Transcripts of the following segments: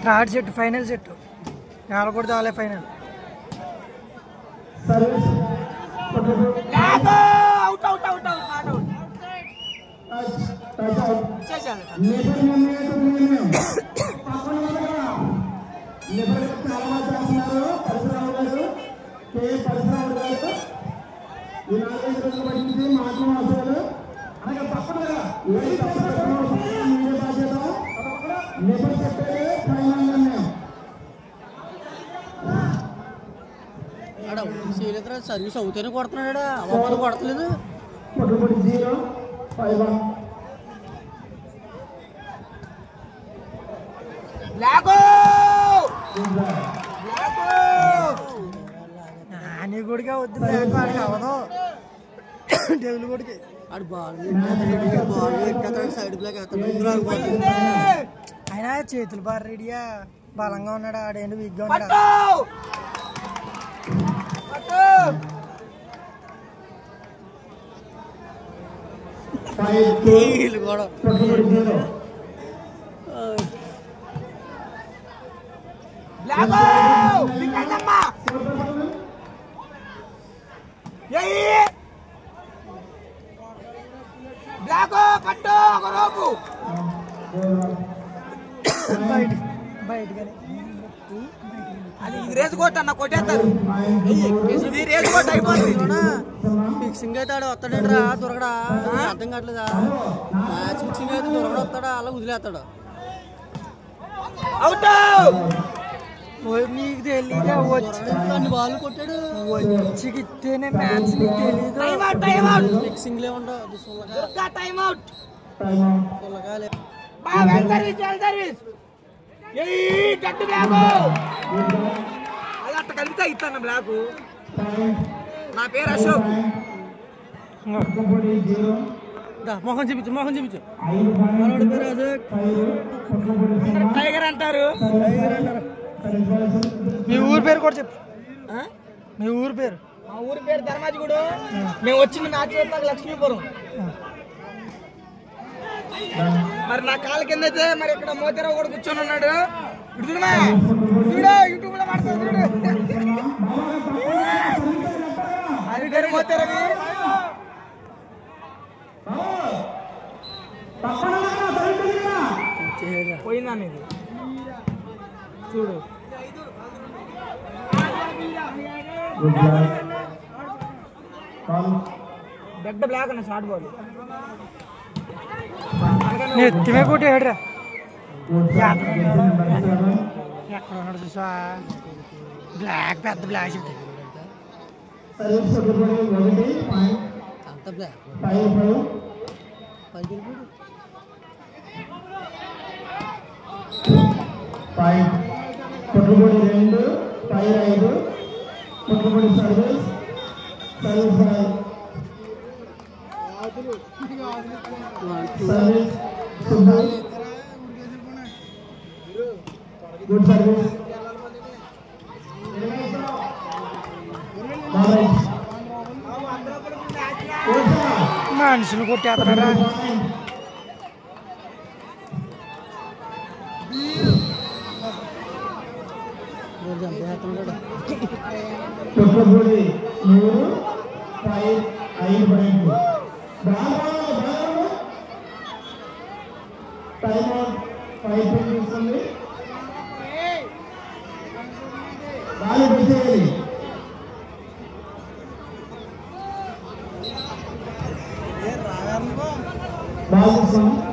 Third set final set నాలుగు కూడా చాలే ఫైనల్ సర్వీస్ అవుతేనే కొడుతున్నాడా అవ్వదు కొడతలేదు నాని కొడుకే వద్దు బ్లాక్ ఆడికి అవ్వదు డెవిల్ కొడుకి ఆడు బాల్ సైడ్ బ్లాక్ అయినా చేతులు బాగా రెడీగా బలంగా ఉన్నాడు ఆడేంటి వీక్గా ఉన్నాడు కూడా బయటగానే అది ఇది రేసు కొట్ట అన్న కొట్టేస్తారు ఇది రేసు కొట్ట అయిపోతుంది ఫిక్సింగ్ అయితే ఆడు వస్తాడేట్రా దొరకడా అర్థం కావట్లేదా మ్యాచ్ ఫిక్సింగ్ అయితే దొరకడా వస్తాడా అలా వదిలేస్తాడు అవుట్ నీకు తెలీదా వచ్చి బాల్ కొట్టాడు వచ్చి ఇస్తేనే మ్యాచ్ నీకు తెలీదు ఫిక్సింగ్ లే ఉండవు టైం అవుట్ సొల్లగాలే సర్వీస్ గట్టు బ్లాక్ అలా అట్ట కలిపితే ఇస్తాను బ్లాక్ నా పేరు అశోక్ మోహన్ చూపించు మనోడి పేరు అశోక్ టైగర్ అంటారు మీ ఊరు పేరు కూడా చెప్పు మీ ఊరు పేరు మా ఊరి పేరు ధర్మాజిగూడు మేము వచ్చింది మ్యాచ్ చూస్తాక లక్ష్మీపురం మరి నా కాళ్ళ కింద అయితే మరి ఇక్కడ మోతీరావు కూడా కూర్చొని ఉన్నాడు చూడమా చూడు యూట్యూబ్ లో మాట్లాడు చూడు అది పేరు మోతీరావి పోయిందా ఇది చూడు బెడ్ బ్లాక్ అన్న షార్ట్ బాల్ నెత్తిమే కొట్టి ఏడ్రా ఎక్కడ ఉన్నాడు చూసా బ్లాక్ పెద్ద బ్లాక్ అంత బ్లాక్ కొట్టుబడి 2 టైర్ 5 కొట్టుబడి సర్వీస్ గుడ్ సర్వీస్ మనుషులు కొట్టేస్తున్నారా కొట్టుబడి 3 టైర్ 5 పాయింట్లు టైమ్ అవుట్ 5 పాయింట్స్ ఉంది బాల్ పెట్టేయాలి బాల్ తీసుకోండి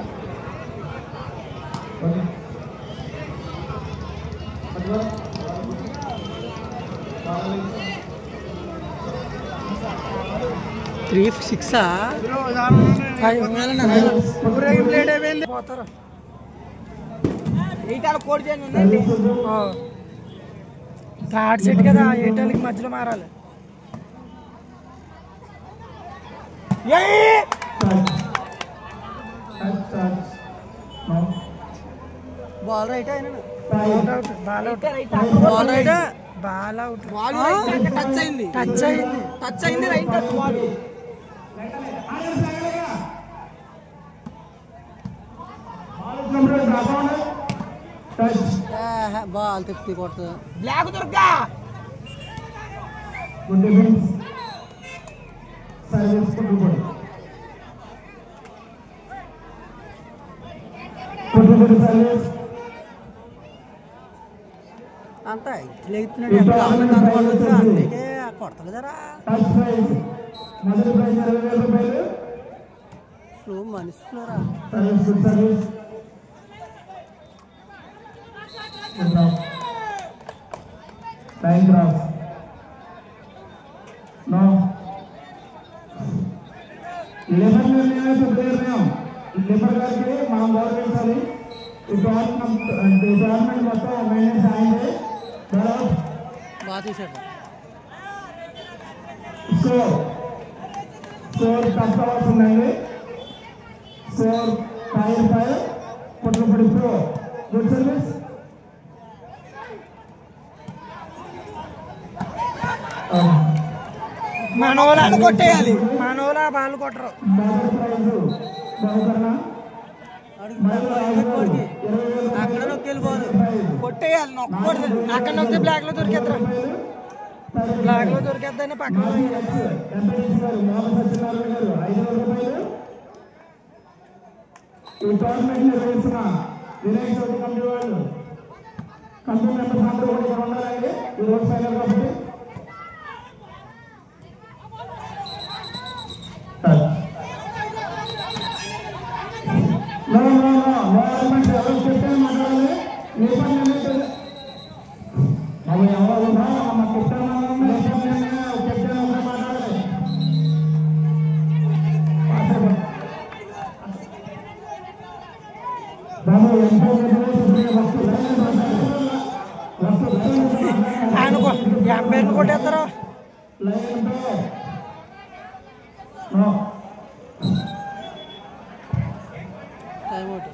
త్రీ సిక్సా ప్లేట్ అయిపోయింది పోతారు కోడ్ చేయండి ఉందండి థర్డ్ సెట్ కదా 8 మధ్యలో మారాలి బాల్ రైట్ అయినా ball out ball right ball out touch అయింది right touch ball touch ball తిప్పి కొడుతుంది. బ్లాక్ దొరకా గుడ్ డిఫెన్స్ సర్వీస్ కొట్టుకోండి సర్వీస్ అంతా ఇట్లెత్తున్నాడు అంత కొట్టచ్చు అందుకే కొడతలేదరా. టచ్ ప్రైజ్ మొదటి ప్రైజ్ 20,000 రూపాయలు. ఫ్లో మనిషిరా service good service time cross no లేబర్ నిర్ణయం నిర్ణయం లేబర్ గారికి మనం గౌరవించాలి. ఈ గవర్నమెంట్ మొత్తం మెయింటెన్స్ అయింది. బాగా తీసాడు. స్కోర్ తప్పవలసిందండి. స్కోర్ 5 కొట్టుపడి ప్రో గుడ్ సర్వీస్. మనోళ్ళని కొట్టేయాలి. మనోళ్ళ బాల్ కొట్టరు. అక్కడ నొక్కెళ్ళిపోవాలి. కొట్టేయాలి. నొక్కకూడదు. అక్కడ నొక్కితే బ్లాక్ లో దొరికేద్దరు. బ్లాక్ లో దొరికేద్దని పక్కన ఈ టోర్నమెంట్ నిర్వహిస్తున్న వినాయక చవితి కమిటీ వాళ్ళు కమిటీ మెంబర్స్ అందరూ కూడా ఇక్కడ ఉండాలండి. ఈ రోడ్ ఫైనల్ కాబట్టి ఎవరు చెప్తే మాట్లాడాలి. ఏ పని అవి ఎవరు చెప్తే మాట్లాడాలి. ఆయన ఎంపైర్లు కొట్టేస్తారు. Time out.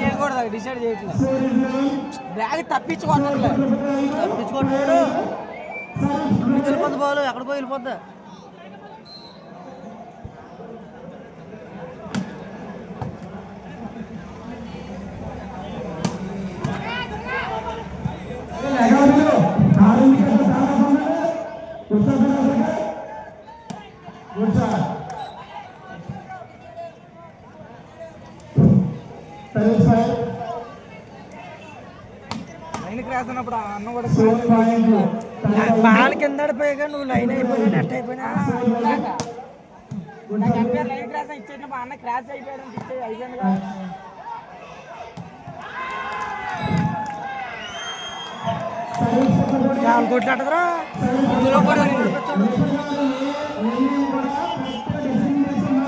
చెప్పాలి డిసైడ్ చేయట్లేదు. బ్లాక్ తప్పించుకుంటున్నాడు. వెళ్ళిపోద్ది బాల్. ఎక్కడ పోయి వెళ్ళిపోద్దా. లైన్ క్రాస్ అన్నప్పుడు అన్న కూడా బాల్ కింద పడిపోయాక నువ్వు లైన్ అయిపోయినా నెట్ అయిపోయినా లైన్ క్రాస్ ఇచ్చేటప్పుడు అన్న క్రాస్ అయిపోయాడు అయిపోయింది కదా. కొట్లాడదురా.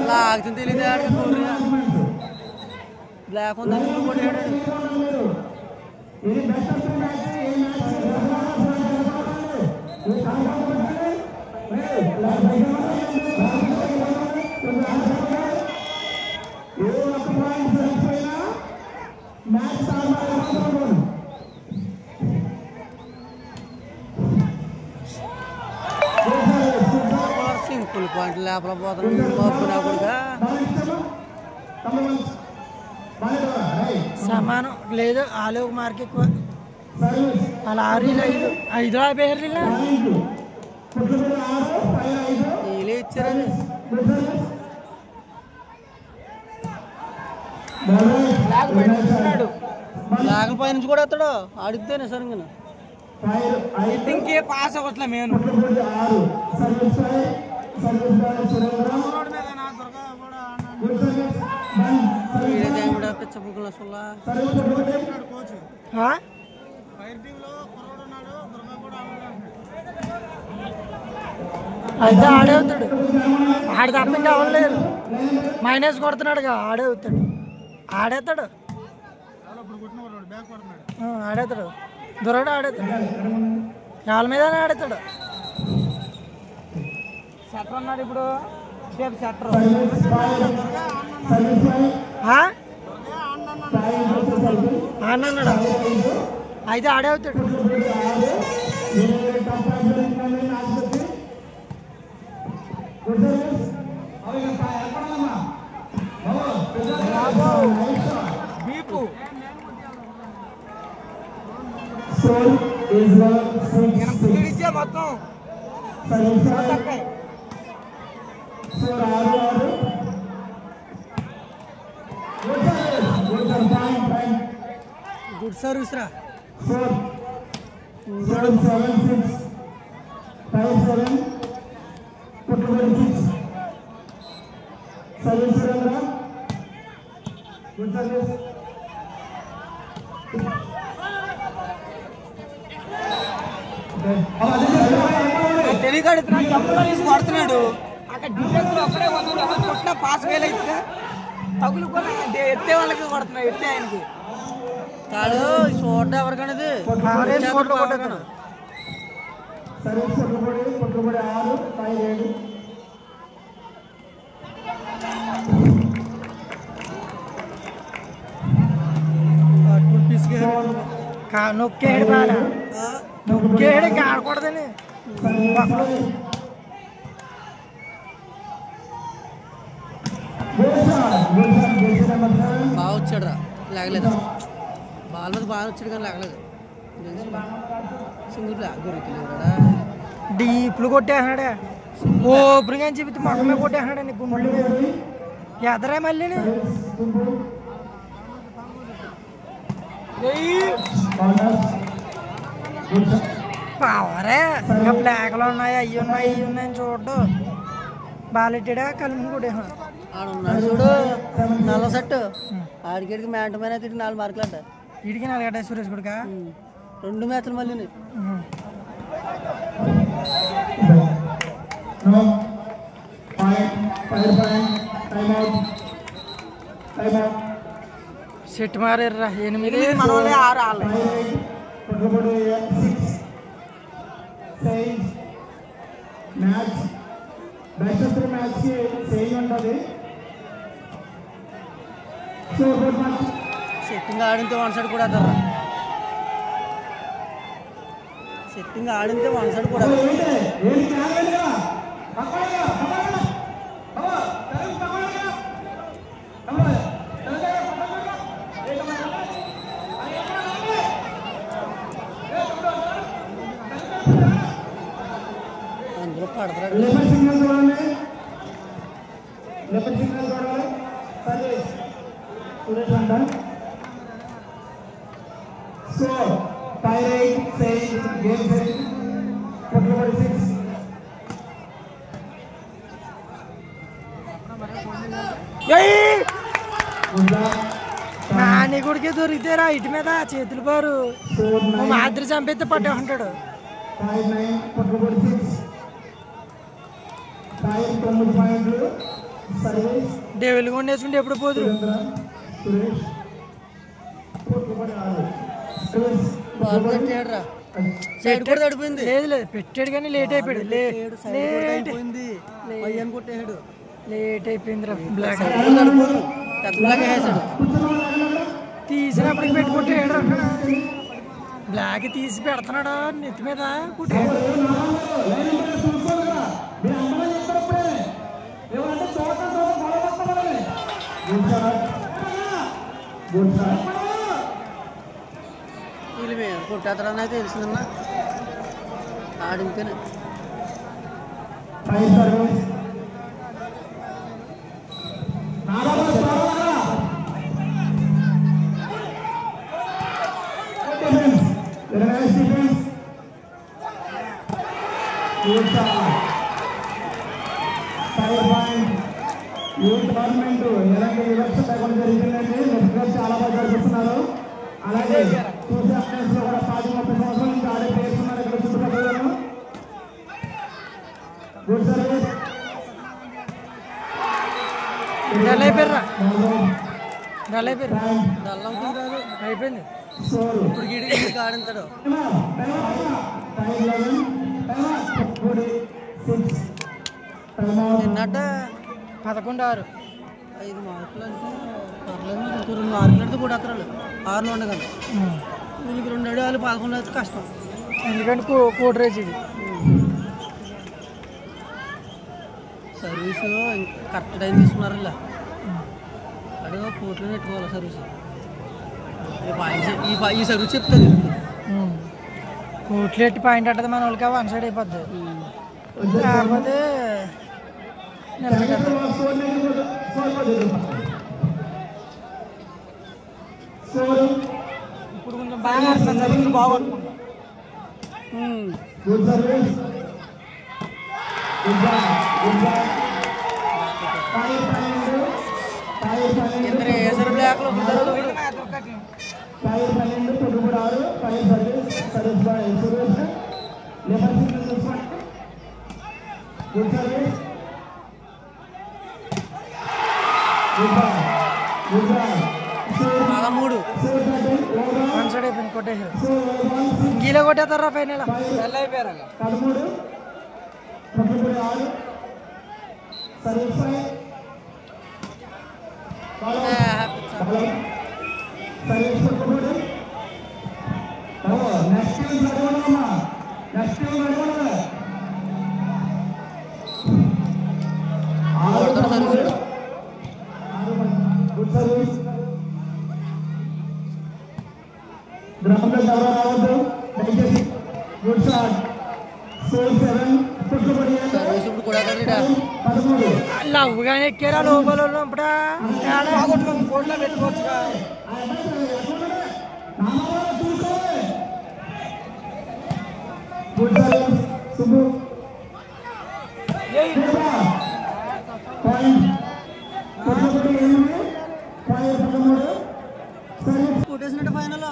లాగుతుంది తెలియదు. బ్లాక్ ఉందని కొట్టాడు. సింపుల్ పాయింట్ లోపల పోతున్నాడుగా. సమానం లేదు. ఆలు మార్క్ ఎక్కువ. అలా 5 పేర్లు వీళ్ళే ఇచ్చారని. బ్లాక్ పై నుంచి కూడా వస్తాడు. ఆడితేనే సరిగ్గా ఇంకే పాస్ అవ్వట్లే మేము. పిచ్చబుక్కుల సుల్లా అయితే ఆడే అవుతాడు. ఆడి తప్పింది అవ్వలేదు. మైనస్ కొడుతున్నాడుగా. ఆడే అవుతాడు. ఆడేస్తాడు. ఆడేస్తాడు. దొరకడు. ఆడేస్తాడు. కాళ్ళ మీదనే ఆడేస్తాడు. సెటర్ ఉన్నాడు ఇప్పుడు సేపు సెటర్ సర్వీస్ 5 సర్వీస్ 5 అన్నాడు అయితే ఆడే అవుతాడు. బీపు ఇచ్చే మొత్తం గుడ్ సర్వీస్ రా. Good service. తెలియకాడు చంపలో తీసి కొడుతున్నాడు. అక్కడ డిఫెన్స్ అప్పుడే కొట్టినా పాస్ ఫెయిల్ అవుతుందా తగులు కూడా ఎత్తే వాళ్ళకి కొడుతున్నాడు. ఎత్తే ఆయనకి కాడు చూడ ఎవరికనేది సర్వీస్ కొట్టుబడి 6 5 7 నొక్కేడు బాల నొక్కేడు ఆడకూడదని బాగా వచ్చాడు రా. లేగలేదు బాల్ మీద బాగా వచ్చాడు కానీ లేగలేదు. సింగిల్ బ్లాక్ దొరికిలేదా డీప్లు కొట్టేస్తున్నాడే. ఓపెనింగ్ అని చెబితే మొక్కమే కొట్టేస్తున్నాడు గుండెల మీద ఎదరే మళ్ళీ పవరే ఇంకా బ్లాక్లు ఉన్నాయి అవి ఉన్నాయి ఇవి ఉన్నాయని చూడ్డు బాలెట్టాడా కలిమి కూడా ఆడున్నాడు చూడు నల్ల సెట్ ఆడికి మ్యాట్ మీద తిట్టి 4 మార్కులు అంట. వీడికి 4 గడ్డ సురేష్ గుడికా 2 మ్యాచ్లు మళ్ళీ సెట్ మారేర్రా 8 మన వాళ్ళే 6 ఆళ్ళు. మ్యాచ్ బెస్ట్ ఆఫ్ 3 మ్యాచ్ కి సేమ్ ఉంటుంది. So good match. సెట్టింగ్ ఆడితే 1 సైడ్ కూడా అదర్రా. సెట్టింగ్ ఆడితే 1 సైడ్ కూడా అందులో పడతాడు. లెఫ్ట్ సిగ్నల్ చూడండి. లెఫ్ట్ సిగ్నల్ చూడాలి. సర్వీస్ సురేష్ అంట. సో 5-8 సేమ్ గేమ్ సెట్ కొట్టుబడి 6 నాని గుడికి దొరికితేరా ఇటు మీద చేతులు బారు మాదిరి చంపేస్తే పట్టే ఉంటాడు. 5-9 కొట్టుబడి 6 9 పాయింట్లు. సర్వీస్ డెవిల్ కూడా వేసుకుంటే ఎప్పుడు పోదురు. సురేష్ కొట్టుబడి 6 సర్వీస్ బాల్ పెట్టాడు రా. సైడ్ కూడా తడిపోయింది. లేదు లేదు పెట్టాడు కానీ లేట్ అయిపోయాడు. కొట్టేసాడు లేట్ అయిపోయిందిరా. బ్లాక్ పెద్ద బ్లాక్ వేసాడు. తీసినప్పటికి పెట్టి కొట్టాడు. బ్లాక్ తీసి పెడుతున్నాడు నెత్తి మీద కుట్టాడు. వీళ్ళు మేము కొట్టేస్తారని అయితే తెలిసిందన్నా ఆడింతేనే. గవర్నమెంట్ ఎలాంటి వివక్ష లేకుండా జరిగిందండి. చాలా బాగా జరిపిస్తున్నారు. అలాగే చూసే అఫ్ఘన్స్ లో కూడా 10-30 సంవత్సరాల నుంచి ఆడే చేస్తున్నారు ఇక్కడ చుట్టుపక్కల. Good service. అయిపోయింది. ఇప్పుడు గిడికి ఆడింతాడు. నిన్నట 11-6. 5 మార్కులు అంటే పర్లేదు. ఇంకో 2 మార్కులు అంటే కూడా అత్తరాలు 6 ఉండగా వీళ్ళకి 2 అడిగాలు 11 అయితే కష్టం. ఎందుకంటే కోట్ రేజ్ ఇది. సర్వీసు కరెక్ట్ టైం తీసుకున్నారు ఇలా అడిగా కోర్టులో పెట్టుకోవాలి సర్వీస్. ఈ సర్వీస్ చెప్తుంది కోట్లు ఎట్టి పాయింట్ అంటది మన వాళ్ళకి 1 సైడ్ అయిపోద్ది. కాకపోతే నిలబెట్టారు. ఇప్పుడు కొంచెం బాగా సర్వీస్ బాగొట్టుకుంటాం. ఇద్దరు వేసారు బ్లాక్లో బాగా 3 1 సైడ్ అయిపోయింది. కొట్టేసారు. గీలో కొట్టేస్తారా ఫైనల్ అయిపోయారు. సర్వీస్ ఇప్పుడు కూడా లవ్గానే ఎక్కారా లోపల ఉన్నప్పుడా కోట్లో పెట్టుకోవచ్చుగా. కొట్టేసినట్టు ఫైనల్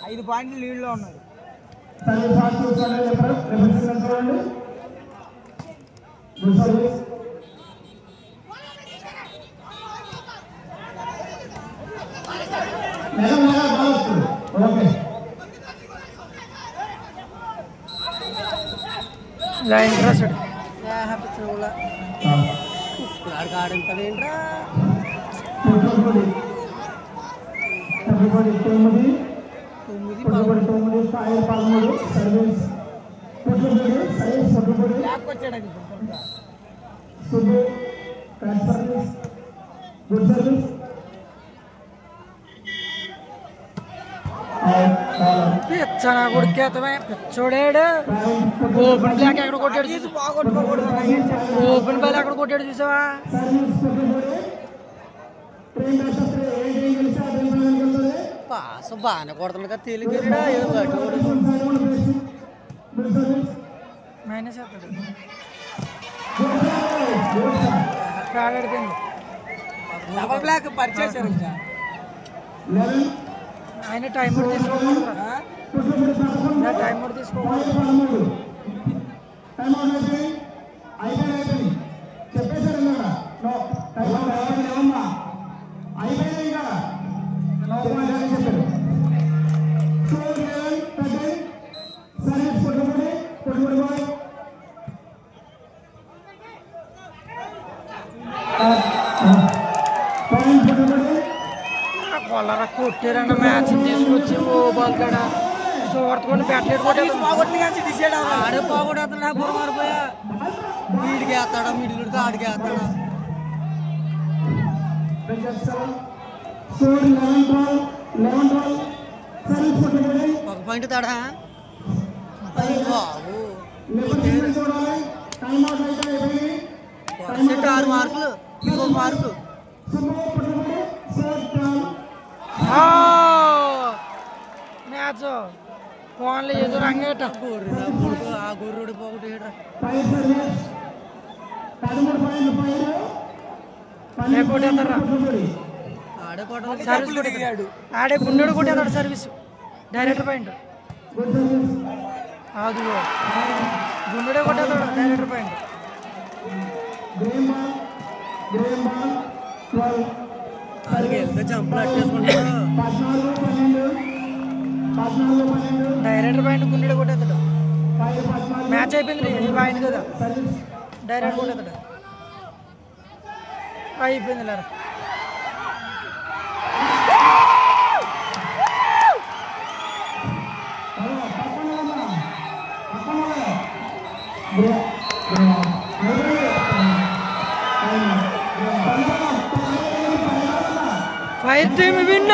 5 పాయింట్లు లీడ్లో ఉన్నారు. లైన్ క్రాస్డ్ ఆడింతదేంట్రా 9 పిచ్చనా కొడుకేతమే పిచ్చోడాడు. ఓపెన్ బ్లాక్ ఎక్కడ కొట్టాడు చూసి ఓపెన్ బాల్ ఎక్కడ కొట్టాడు చూసావా? పాస్ బాగానే కొడుతుంది కదా తేలిక మైనస్ అవుతాడు. ఆడిపోయింది. డబల్ బ్లాక్ పరిచేశారు. ఇంకా ఆయన టైం కూడా తీసుకోకూడదు. టైం కూడా తీసుకోకూడదు. కొల్లర కొట్టారన్న మ్యాచ్ తీసుకొచ్చి ఓ బాల్ కాడ సోర్తుకొని బ్యాట్లెట్ డిసైడ్ ఆడే పోగొడేస్తాడు. నాకు బుర్ర మారిపోయా వీడికి వేస్తాడా మిడిల్ ఆడికి వేస్తాడా? ఒక పాయింట్ తాడా బాబు 6 మార్కులు ఇంకో మార్కు. మ్యాచ్ ఫోన్లో ఏదో రంగేట ఆ గొర్రెడు పోగొట్టేయడ్రా. ఆడే కొట్టాలి. సర్వీస్ కొట్టాడు. ఆడే గుండెడు కొట్టేదాడు సర్వీస్ డైరెక్టర్ పాయింట్. అదిగో గుండెడే కొట్టేదాడు డైరెక్టర్ పాయింట్. వాళ్ళకి వెళ్తే చంపలు అట్టేసుకుంటారు. డైరెక్టర్ పాయింట్ గుండెడే కొట్టేస్తాడు. మ్యాచ్ అయిపోయింది అయింది కదా డైరెక్ట్ కొట్టేస్తాడు అయిపోయింది లేరా ఫైర్ టీమ్ విన్